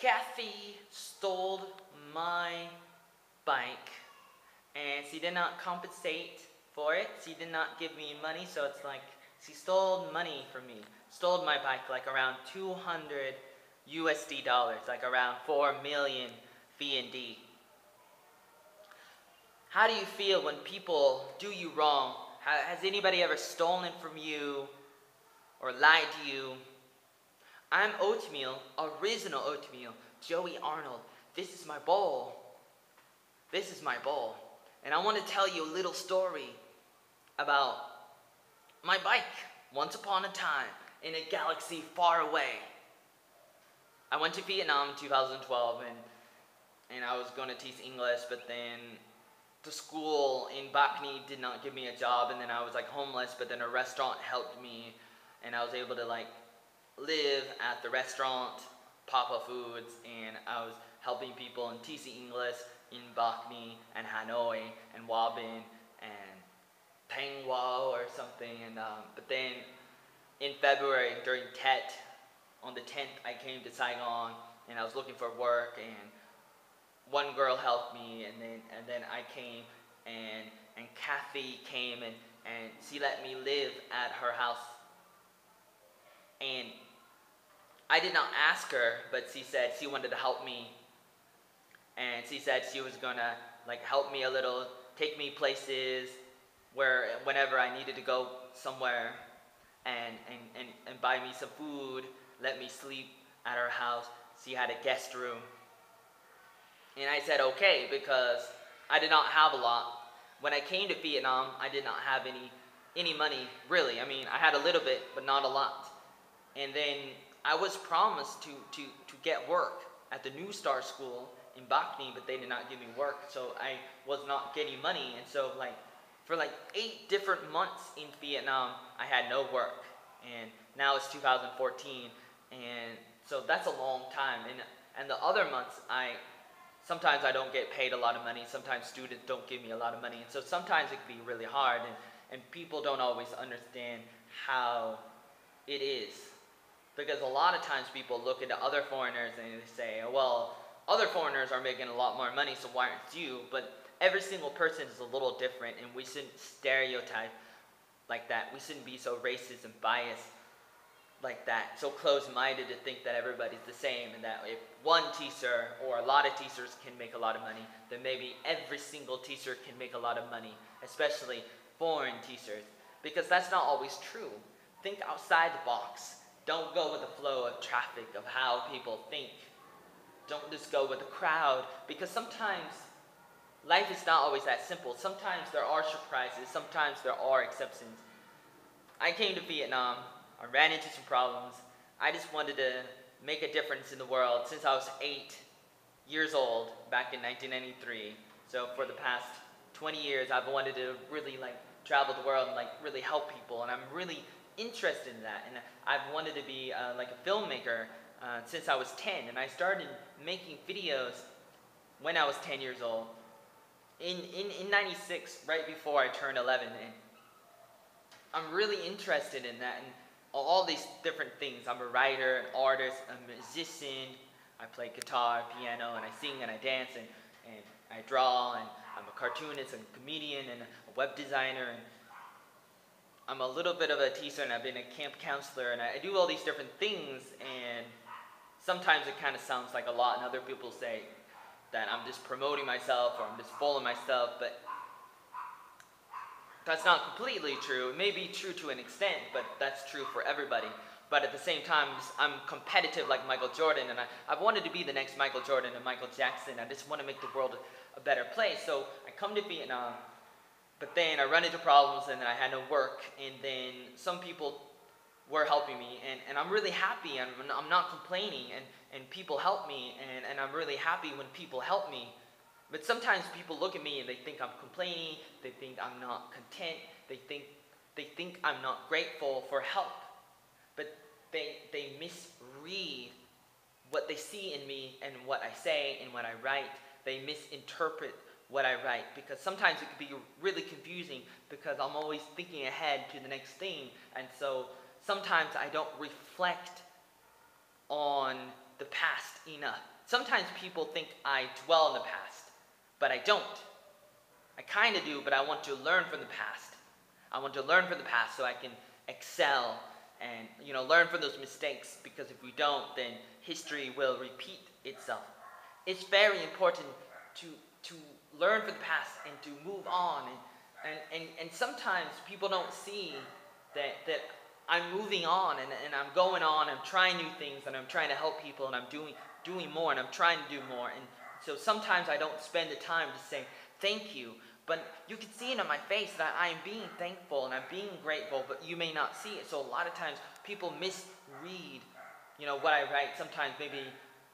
Kathy stole my bike, and she did not compensate for it. She did not give me money, so it's like she stole money from me. Stole my bike, like around 200 USD dollars, like around 4 million VND. How do you feel when people do you wrong? Has anybody ever stolen from you or lied to you? I'm Oatmeal, original Oatmeal, Joey Arnold. This is my bowl. This is my bowl. And I want to tell you a little story about my bike. Once upon a time, in a galaxy far away. I went to Vietnam in 2012, and I was going to teach English, but then the school in Bach Nhi did not give me a job, and then I was like homeless, but then a restaurant helped me, and I was able to like live at the restaurant, Papa Foods, and I was helping people in teaching English in Bach Nhi and Hanoi and Hoa Binh and Thanh Hoa or something, and but then in February during Tet, on the 10th, I came to Saigon and I was looking for work, and one girl helped me, and then I came, and Kathy came, and she let me live at her house. And I did not ask her, but she said she wanted to help me, and she said she was gonna like help me a little, take me places where whenever I needed to go somewhere, and buy me some food, let me sleep at her house. She had a guest room. And I said okay, because I did not have a lot. When I came to Vietnam, I did not have any money, really. I mean, I had a little bit, but not a lot. And then I was promised to get work at the New Star School in Bach Nhi, but they did not give me work, so I was not getting money. And so for 8 different months in Vietnam, I had no work. And now it's 2014, and so that's a long time. And the other months, sometimes I don't get paid a lot of money. Sometimes students don't give me a lot of money. And so sometimes it can be really hard, and people don't always understand how it is. Because a lot of times people look at the other foreigners and they say, well, other foreigners are making a lot more money, so why aren't you? But every single person is a little different, and we shouldn't stereotype like that. We shouldn't be so racist and biased like that, so close-minded to think that everybody's the same, and that if one teacher or a lot of teachers can make a lot of money, then maybe every single teacher can make a lot of money, especially foreign teachers, because that's not always true. Think outside the box. Don't go with the flow of traffic of how people think. Don't just go with the crowd, because sometimes life is not always that simple. Sometimes there are surprises. Sometimes there are exceptions. I came to Vietnam. I ran into some problems. I just wanted to make a difference in the world since I was 8 years old back in 1993. So for the past 20 years, I've wanted to really travel the world and really help people. And I'm really interested in that. And I've wanted to be like a filmmaker since I was 10. And I started making videos when I was 10 years old. In 96, right before I turned 11, and I'm really interested in that and all these different things. I'm a writer, an artist, a musician. I play guitar, piano, and I sing and I dance, and I draw, and I'm a cartoonist and a comedian and a web designer, and I'm a little bit of a teacher, and I've been a camp counselor, and I do all these different things, and sometimes it kind of sounds like a lot, and other people say that I'm just promoting myself or I'm just full of myself, but that's not completely true. It may be true to an extent, but that's true for everybody. But at the same time, I'm competitive like Michael Jordan, and I've wanted to be the next Michael Jordan and Michael Jackson. I just want to make the world a better place. So I come to Vietnam, but then I run into problems, and then I had no work, and then some people were helping me, and I'm really happy, and I'm not complaining, and people help me, and I'm really happy when people help me. But sometimes people look at me and they think I'm complaining, they think I'm not content, they think I'm not grateful for help. But they misread what they see in me and what I say and what I write. They misinterpret what I write, because sometimes it can be really confusing because I'm always thinking ahead to the next thing, and so sometimes I don't reflect on the past enough. Sometimes people think I dwell in the past, but I don't. I kind of do, but I want to learn from the past. I want to learn from the past so I can excel and learn from those mistakes, because if we don't, then history will repeat itself. It's very important to learn from the past and to move on, and sometimes people don't see that I'm moving on and I'm going on, I'm trying new things, and I'm trying to help people, and I'm doing more, and I'm trying to do more. And so sometimes I don't spend the time to say thank you, but you can see it on my face that I'm being thankful and I'm being grateful, but you may not see it. So a lot of times people misread what I write. Sometimes maybe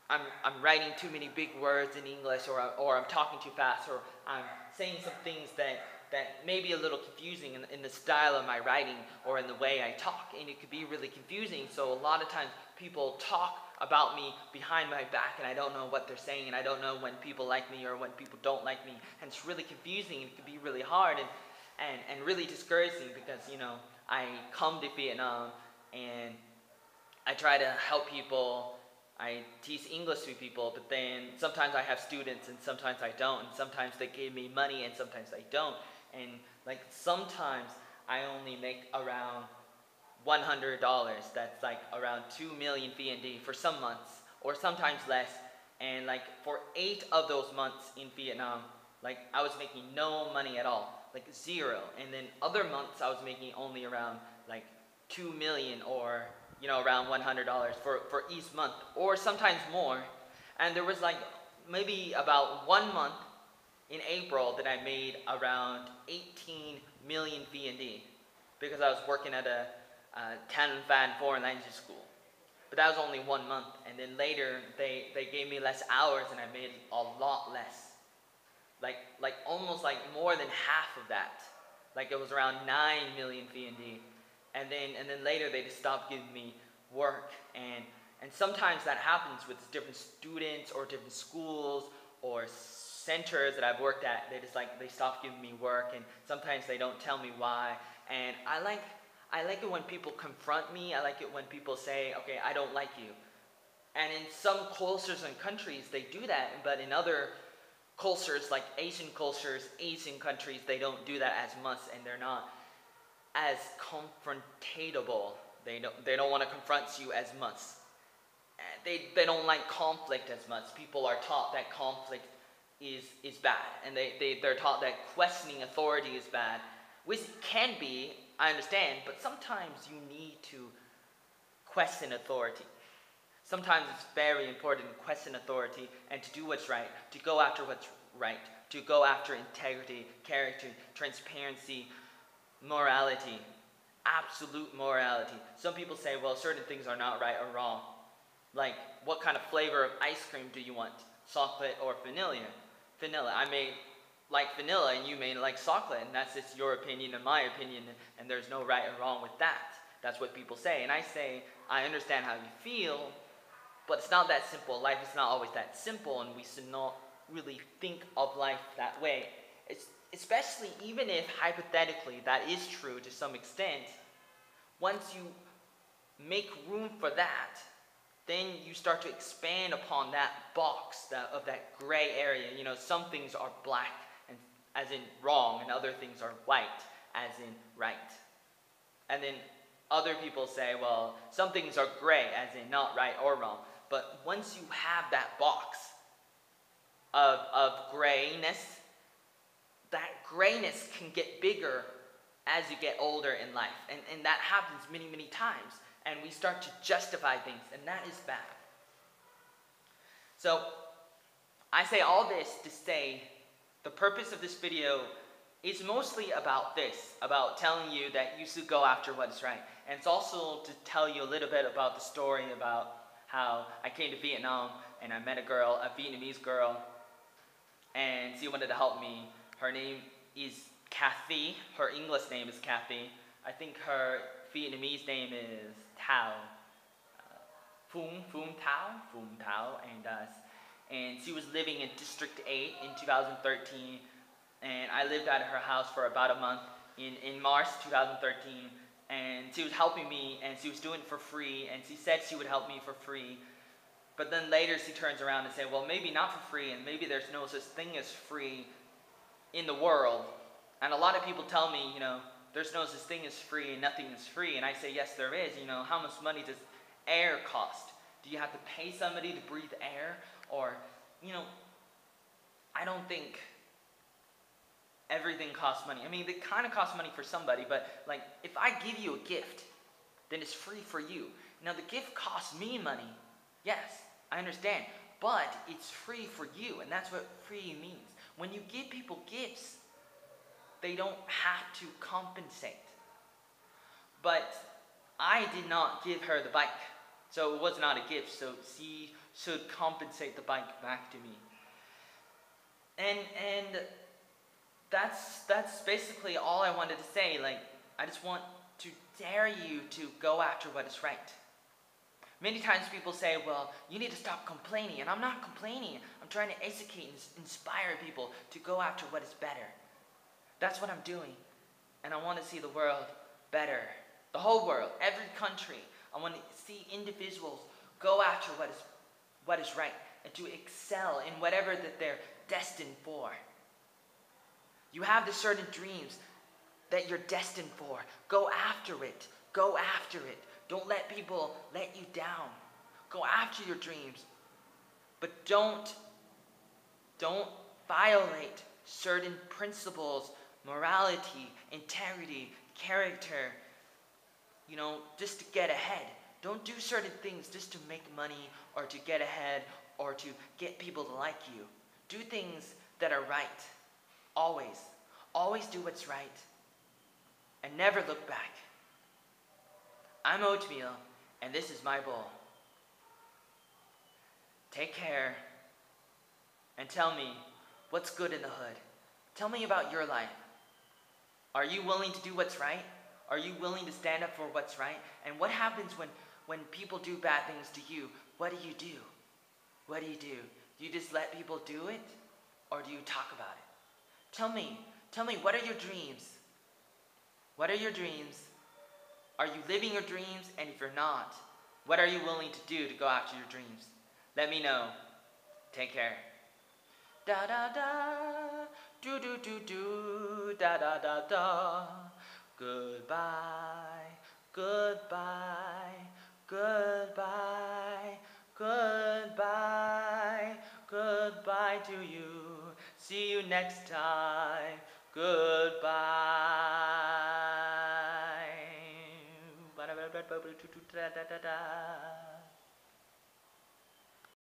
I'm writing too many big words in English, or I'm talking too fast, or I'm saying some things that may be a little confusing in the style of my writing or in the way I talk, and it could be really confusing. So a lot of times people talk about me behind my back, and I don't know what they're saying, and I don't know when people like me or when people don't like me, and it's really confusing, and it can be really hard and really discouraging, because I come to Vietnam and I try to help people. I teach English to people, but then sometimes I have students and sometimes I don't, and sometimes they give me money and sometimes I don't, and like sometimes I only make around $100. That's like around 2 million VND for some months, or sometimes less. And like for 8 of those months in Vietnam, like I was making no money at all, like zero. And then other months I was making only around like 2 million, or around $100 for each month, or sometimes more. And there was like maybe about 1 month in April that I made around 18 million VND, because I was working at a Thanh Van foreign language school. But that was only 1 month, and then later they gave me less hours and I made a lot less. Like almost like more than half of that. Like it was around 9 million VND. And then later they just stopped giving me work, and sometimes that happens with different students or different schools or centers that I've worked at. They stop giving me work, and sometimes they don't tell me why. And I like it when people confront me. I like it when people say, okay, I don't like you. And in some cultures and countries, they do that, but in other cultures, like Asian cultures, Asian countries, they don't do that as much, and they're not as confrontatable. They don't want to confront you as much. They don't like conflict as much. People are taught that conflict is bad, and they're taught that questioning authority is bad, which can be, I understand, but sometimes you need to question authority. Sometimes it's very important to question authority and to do what's right, to go after what's right, to go after integrity, character, transparency, morality, absolute morality. Some people say, well, certain things are not right or wrong. Like, what kind of flavor of ice cream do you want? Chocolate or vanilla? Vanilla. I may like vanilla and you may like chocolate, and that's just your opinion and my opinion, and there's no right or wrong with that. That's what people say. And I say, I understand how you feel, but it's not that simple. Life is not always that simple, and we should not really think of life that way. Especially even if hypothetically that is true to some extent, once you make room for that, then you start to expand upon that box of that gray area. Some things are black, and as in wrong, and other things are white, as in right. And then other people say, well, some things are gray, as in not right or wrong. But once you have that box of grayness, that grayness can get bigger as you get older in life. And that happens many, many times. And we start to justify things, and that is bad. So, I say all this to say the purpose of this video is mostly about this, about telling you that you should go after what is right. And it's also to tell you a little bit about the story about how I came to Vietnam and I met a girl, a Vietnamese girl, and she wanted to help me. Her name is Kathy. Her English name is Kathy. I think her Vietnamese name is Thao. Phung Thao. And she was living in District 8 in 2013. And I lived at her house for about a month in March 2013. And she was helping me, and she was doing it for free. And she said she would help me for free. But then later she turns around and says, well, maybe not for free, and maybe there's no such thing as free in the world. And a lot of people tell me, there's no such thing as free and nothing is free. And I say, yes, there is. How much money does air cost? Do you have to pay somebody to breathe air? Or, I don't think everything costs money. I mean, it kind of costs money for somebody, but like, if I give you a gift, then it's free for you. Now, the gift costs me money. Yes, I understand. But it's free for you, and that's what free means. When you give people gifts, they don't have to compensate. But I did not give her the bike, so it was not a gift, so she should compensate the bike back to me. And that's basically all I wanted to say. Like, I just want to dare you to go after what is right. Many times people say, well, you need to stop complaining. And I'm not complaining. I'm trying to educate and inspire people to go after what is better. That's what I'm doing. And I want to see the world better. The whole world, every country. I want to see individuals go after what is right and to excel in whatever that they're destined for. You have the certain dreams that you're destined for. Go after it. Go after it. Don't let people let you down. Go after your dreams. But don't violate certain principles, morality, integrity, character, just to get ahead. Don't do certain things just to make money or to get ahead or to get people to like you. Do things that are right. Always. Always do what's right. And never look back. I'm Oatmeal, and this is my bowl. Take care, and tell me what's good in the hood. Tell me about your life. Are you willing to do what's right? Are you willing to stand up for what's right? And what happens when people do bad things to you? What do you do? What do you do? Do you just let people do it? Or do you talk about it? Tell me, what are your dreams? What are your dreams? Are you living your dreams? And if you're not, what are you willing to do to go after your dreams? Let me know. Take care. Da da da, do do do do, da da da da. Goodbye, goodbye, goodbye, goodbye, goodbye to you. See you next time. Goodbye.